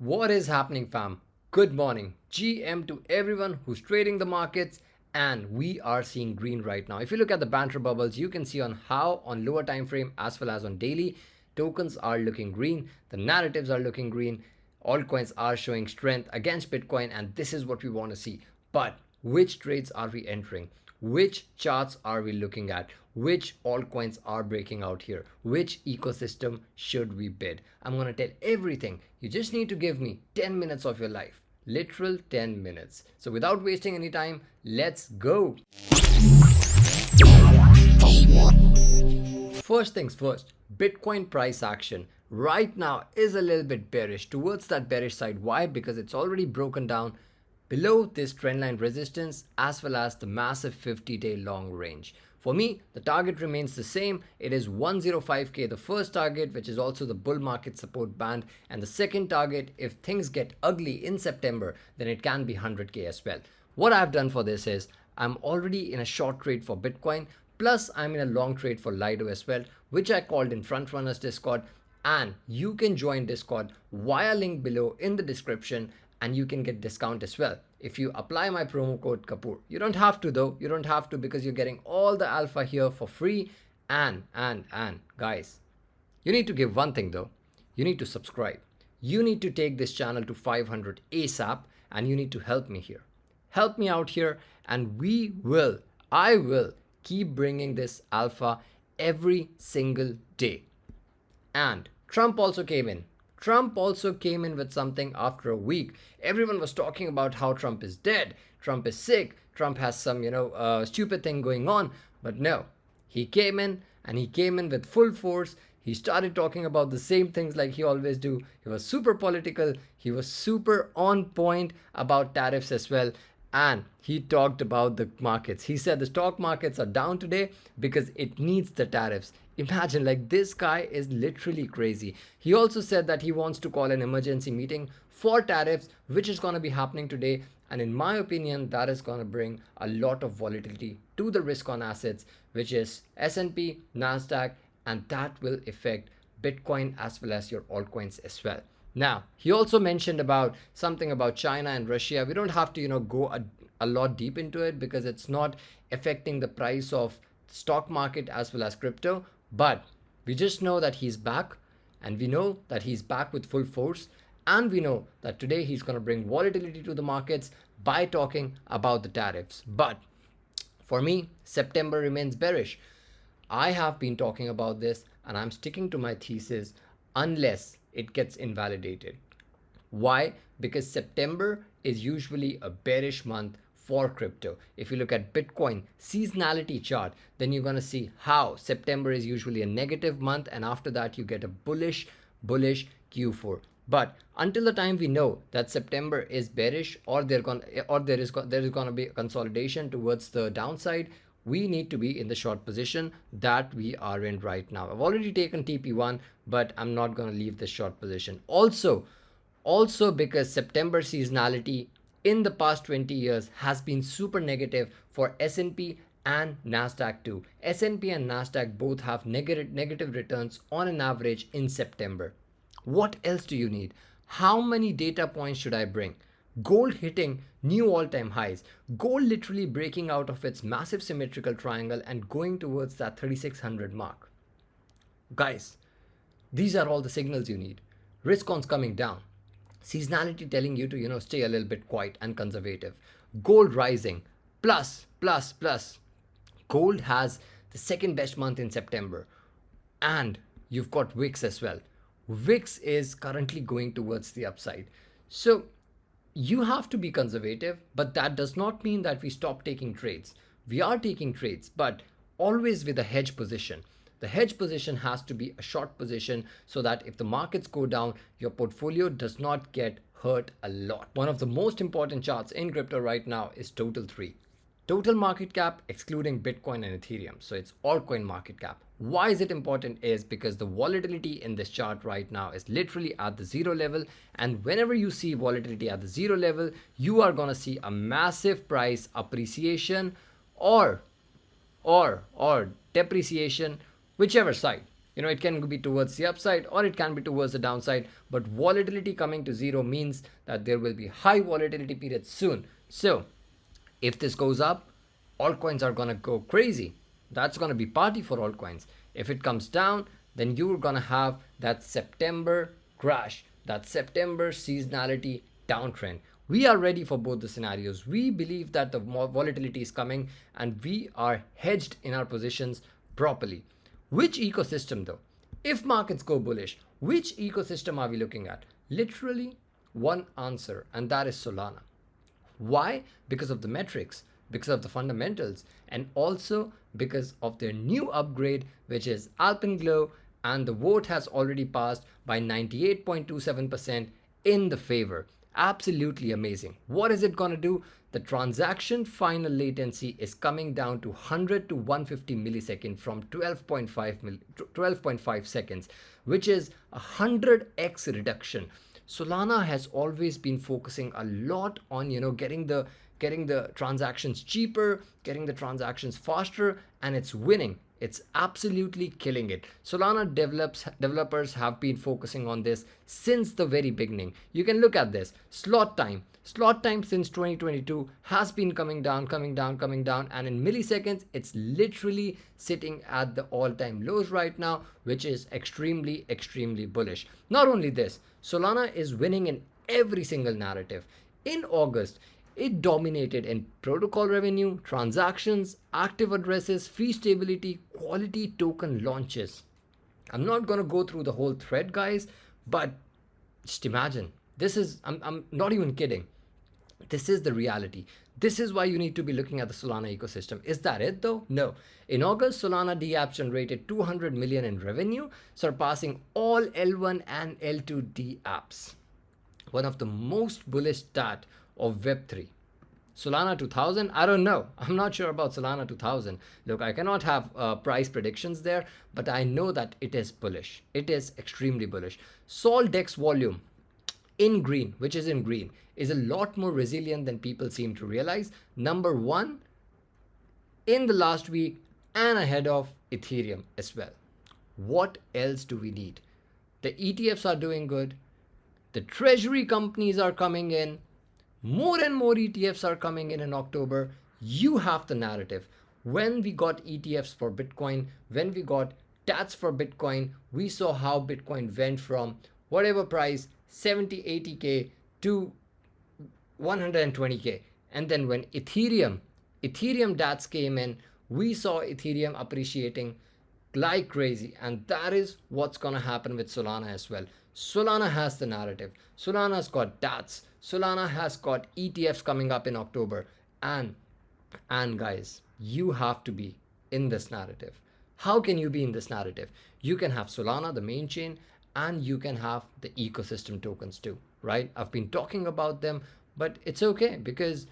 What is happening, fam? Good morning. GM to everyone who's trading the markets, and we are seeing green right now. If you look at the banter bubbles, you can see on how on lower time frame as well as on daily, tokens are looking green, the narratives are looking green, altcoins are showing strength against Bitcoin, and this is what we want to see. But which trades are we entering? Which charts are we looking at? Which altcoins are breaking out here? Which ecosystem should we bid? I'm going to tell everything. You just need to give me 10 minutes of your life. Literal 10 minutes. So without wasting any time, let's go. First things first, Bitcoin price action right now is a little bit bearish, towards that bearish side. Why? Because it's already broken down below this trendline resistance as well as the massive 50-day long range. For me, the target remains the same. It is 105k, the first target, which is also the bull market support band. And the second target, if things get ugly in September, then it can be 100k as well. What I've done for this is I'm already in a short trade for Bitcoin, plus I'm in a long trade for Lido as well, which I called in Frontrunners Discord. And you can join Discord via link below in the description, and you can get discount as well if you apply my promo code Kapoor. You don't have to though. You don't have to, because you're getting all the alpha here for free. And guys, you need to give one thing though. You need to subscribe. You need to take this channel to 500 ASAP, and you need to help me here. Help me out here, and I will keep bringing this alpha every single day. And Trump also came in. Trump also came in with something after a week. Everyone was talking about how Trump is dead, Trump is sick, Trump has some, stupid thing going on. But no, he came in, and he came in with full force. He started talking about the same things like he always do. He was super political. He was super on point about tariffs as well. And he talked about the markets. He said the stock markets are down today because it needs the tariffs. Imagine, like, this guy is literally crazy. He also said that he wants to call an emergency meeting for tariffs, which is going to be happening today. And in my opinion, that is going to bring a lot of volatility to the risk on assets, which is S&P, Nasdaq, and that will affect Bitcoin as well as your altcoins as well. Now, he also mentioned about something about China and Russia. We don't have to, go a lot deep into it, because it's not affecting the price of stock market as well as crypto. But we just know that he's back, and we know that he's back with full force. And we know that today he's going to bring volatility to the markets by talking about the tariffs. But for me, September remains bearish. I have been talking about this, and I'm sticking to my thesis unless it gets invalidated. Why? Because September is usually a bearish month for crypto. If you look at Bitcoin seasonality chart, then you're going to see how September is usually a negative month, and after that you get a bullish Q4. But until the time we know that September is bearish, or there is going to be a consolidation towards the downside, we need to be in the short position that we are in right now. I've already taken TP1, but I'm not going to leave this short position. Also because September seasonality in the past 20 years has been super negative for S&P and Nasdaq too. S&P and Nasdaq both have negative returns on an average in September. What else do you need? How many data points should I bring? Gold hitting new all-time highs. Gold literally breaking out of its massive symmetrical triangle and going towards that 3600 mark. Guys, these are all the signals you need. Risk ons coming down. Seasonality telling you to, stay a little bit quiet and conservative. Gold rising. Plus. Gold has the second best month in September. And you've got VIX as well. VIX is currently going towards the upside. So you have to be conservative, but that does not mean that we stop taking trades. We are taking trades, but always with a hedge position. The hedge position has to be a short position, so that if the markets go down, your portfolio does not get hurt a lot. One of the most important charts in crypto right now is Total 3. Total market cap excluding Bitcoin and Ethereum. So it's altcoin market cap. Why is it important? Is because the volatility in this chart right now is literally at the zero level. And whenever you see volatility at the zero level, you are going to see a massive price appreciation or depreciation, whichever side. It can be towards the upside or it can be towards the downside, but volatility coming to zero means that there will be high volatility periods soon. So if this goes up, altcoins are gonna go crazy. That's gonna be party for altcoins. If it comes down, then you're gonna have that September crash, that September seasonality downtrend. We are ready for both the scenarios. We believe that the volatility is coming and we are hedged in our positions properly. Which ecosystem though? If markets go bullish, which ecosystem are we looking at? Literally one answer, and that is Solana. Why? Because of the metrics, because of the fundamentals, and also because of their new upgrade, which is Alpenglow, and the vote has already passed by 98.27% in the favor. Absolutely amazing. What is it going to do? The transaction final latency is coming down to 100 to 150 milliseconds from 12.5 seconds, which is a 100x reduction. Solana has always been focusing a lot on getting the transactions cheaper, getting the transactions faster, and it's winning. It's absolutely killing it. Solana developers have been focusing on this since the very beginning. You can look at this. Slot time since 2022 has been coming down, and in milliseconds, it's literally sitting at the all-time lows right now, which is extremely, extremely bullish. Not only this, Solana is winning in every single narrative. In August, it dominated in protocol revenue, transactions, active addresses, fee stability, quality token launches. I'm not going to go through the whole thread, guys, but just imagine. I'm not even kidding. This is the reality. This is why you need to be looking at the Solana ecosystem. Is that it though? No. In August, Solana dApps generated 200 million in revenue, surpassing all L1 and L2 dApps. One of the most bullish stat of Web3. Solana 2000, I don't know. I'm not sure about Solana 2000. Look, I cannot have price predictions there, but I know that it is bullish. It is extremely bullish. Sol DEX volume in green, which is in green, is a lot more resilient than people seem to realize. Number one in the last week and ahead of Ethereum as well. What else do we need? The ETFs are doing good. The treasury companies are coming in. More and more ETFs are coming in October. You have the narrative. When we got ETFs for Bitcoin, when we got TATs for Bitcoin, we saw how Bitcoin went from whatever price, 70, 80K to 120K. And then when Ethereum DATs came in, we saw Ethereum appreciating like crazy. And that is what's going to happen with Solana as well. Solana has the narrative. Solana's got DATs. Solana has got ETFs coming up in October. And guys, you have to be in this narrative. How can you be in this narrative? You can have Solana, the main chain, and you can have the ecosystem tokens too, right? I've been talking about them, but it's okay because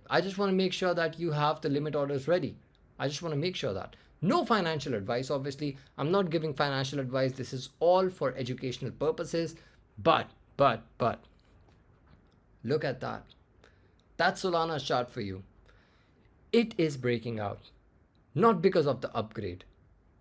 I just want to make sure that you have the limit orders ready. I just want to make sure that. No financial advice, obviously. I'm not giving financial advice. This is all for educational purposes. But, look at that. That's Solana's chart for you. It is breaking out. Not because of the upgrade,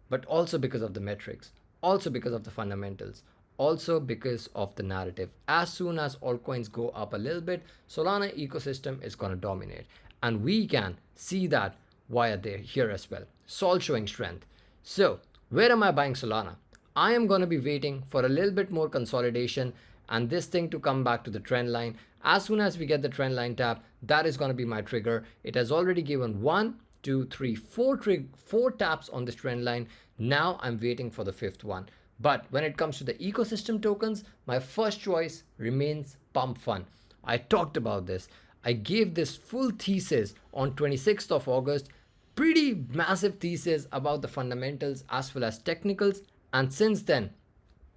but also because of the metrics. Also because of the fundamentals. Also because of the narrative. As soon as altcoins go up a little bit, Solana ecosystem is going to dominate. And we can see that via there here as well. Sol showing strength. So where am I buying Solana? I am going to be waiting for a little bit more consolidation and this thing to come back to the trend line. As soon as we get the trend line tap, that is going to be my trigger. It has already given 1, 2, 3, 4 taps on this trend line. Now I'm waiting for the 5th one. But when it comes to the ecosystem tokens, my first choice remains Pump Fund. I talked about this. I gave this full thesis on 26th of August. Pretty massive thesis about the fundamentals as well as technicals. And since then,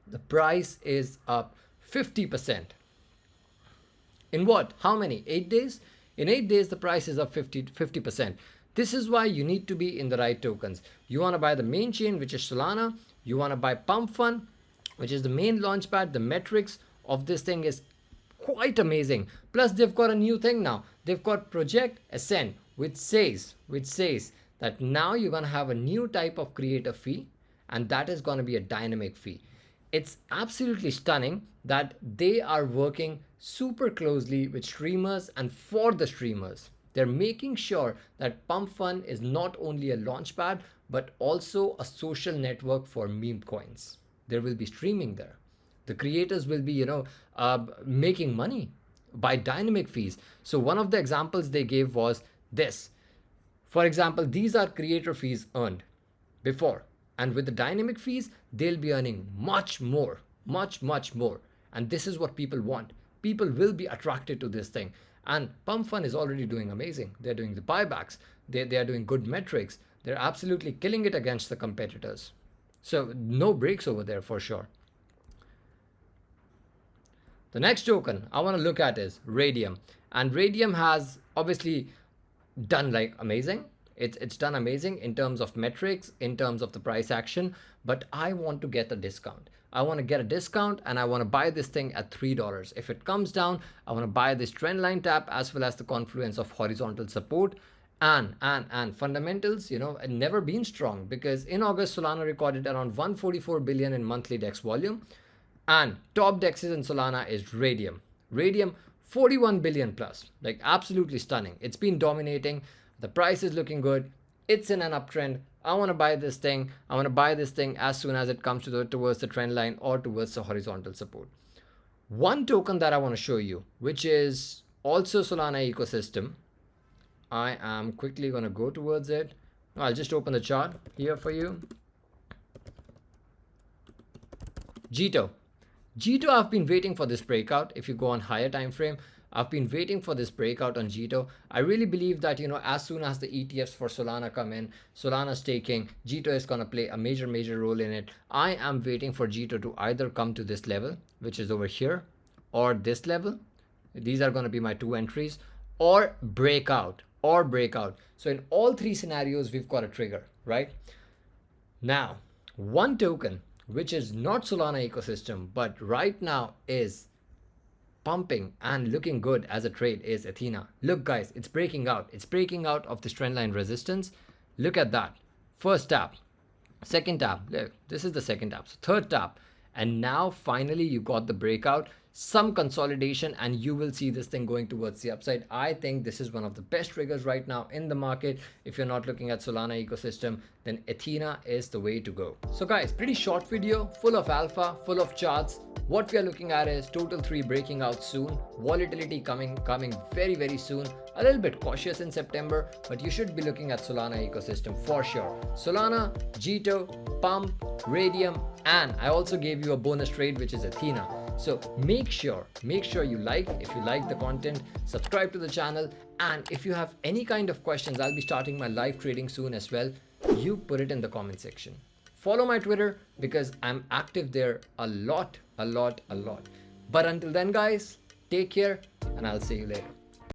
the price is up 50%. In what? How many? 8 days? In 8 days, the price is up 50%. This is why you need to be in the right tokens. You want to buy the main chain, which is Solana. You want to buy Pump Fund, which is the main launchpad. The metrics of this thing is quite amazing. Plus, they've got a new thing now. They've got Project Ascend, which says that now you're going to have a new type of creator fee. and that is going to be a dynamic fee. It's absolutely stunning that they are working super closely with streamers and for the streamers. They're making sure that Pump Fun is not only a launchpad, but also a social network for meme coins. There will be streaming there. The creators will be, making money by dynamic fees. So one of the examples they gave was this. For example, these are creator fees earned before. And with the dynamic fees, they'll be earning much more, much more. And this is what people want. People will be attracted to this thing. And Pump Fun is already doing amazing. They're doing the buybacks. They are doing good metrics. They're absolutely killing it against the competitors. So no breaks over there for sure. The next token I want to look at is Radium. And Radium has obviously done like amazing. It's done amazing in terms of metrics, in terms of the price action, but I want to get a discount. I want to get a discount and I want to buy this thing at $3. If it comes down, I want to buy this trend line tap as well as the confluence of horizontal support and fundamentals, never been strong, because in August, Solana recorded around 144 billion in monthly DEX volume, and top DEXs in Solana is Radium. Radium, 41 billion plus, like absolutely stunning. It's been dominating. The price is looking good. It's in an uptrend. I want to buy this thing. I want to buy this thing as soon as it comes towards the trend line or towards the horizontal support. One token that I want to show you, which is also Solana ecosystem. I am quickly going to go towards it. I'll just open the chart here for you. Jito. Jito, I've been waiting for this breakout. If you go on higher time frame, I've been waiting for this breakout on Jito. I really believe that, as soon as the ETFs for Solana come in, Solana staking, Jito is going to play a major role in it. I am waiting for Jito to either come to this level, which is over here, or this level. These are going to be my two entries, or breakout. So in all three scenarios, we've got a trigger, right? Now, one token, which is not Solana ecosystem, but right now is pumping and looking good as a trade, is Athena. Look guys, it's breaking out. It's breaking out of this trend line resistance. Look at that. First tap, second tap. Look, this is the second tap. So third tap. And now finally you got the breakout, some consolidation, and you will see this thing going towards the upside. I think this is one of the best triggers right now in the market. If you're not looking at Solana ecosystem, then Athena is the way to go. So guys, pretty short video, full of alpha, full of charts. What we are looking at is total 3 breaking out soon, volatility coming very soon. A little bit cautious in September, but you should be looking at Solana ecosystem for sure. Solana, Jito, Pump, Radium, and I also gave you a bonus trade, which is Athena. So make sure you like. If you like the content, subscribe to the channel, and if you have any kind of questions, I'll be starting my live trading soon as well. You put it in the comment section. Follow my Twitter because I'm active there a lot. But until then guys, take care and I'll see you later.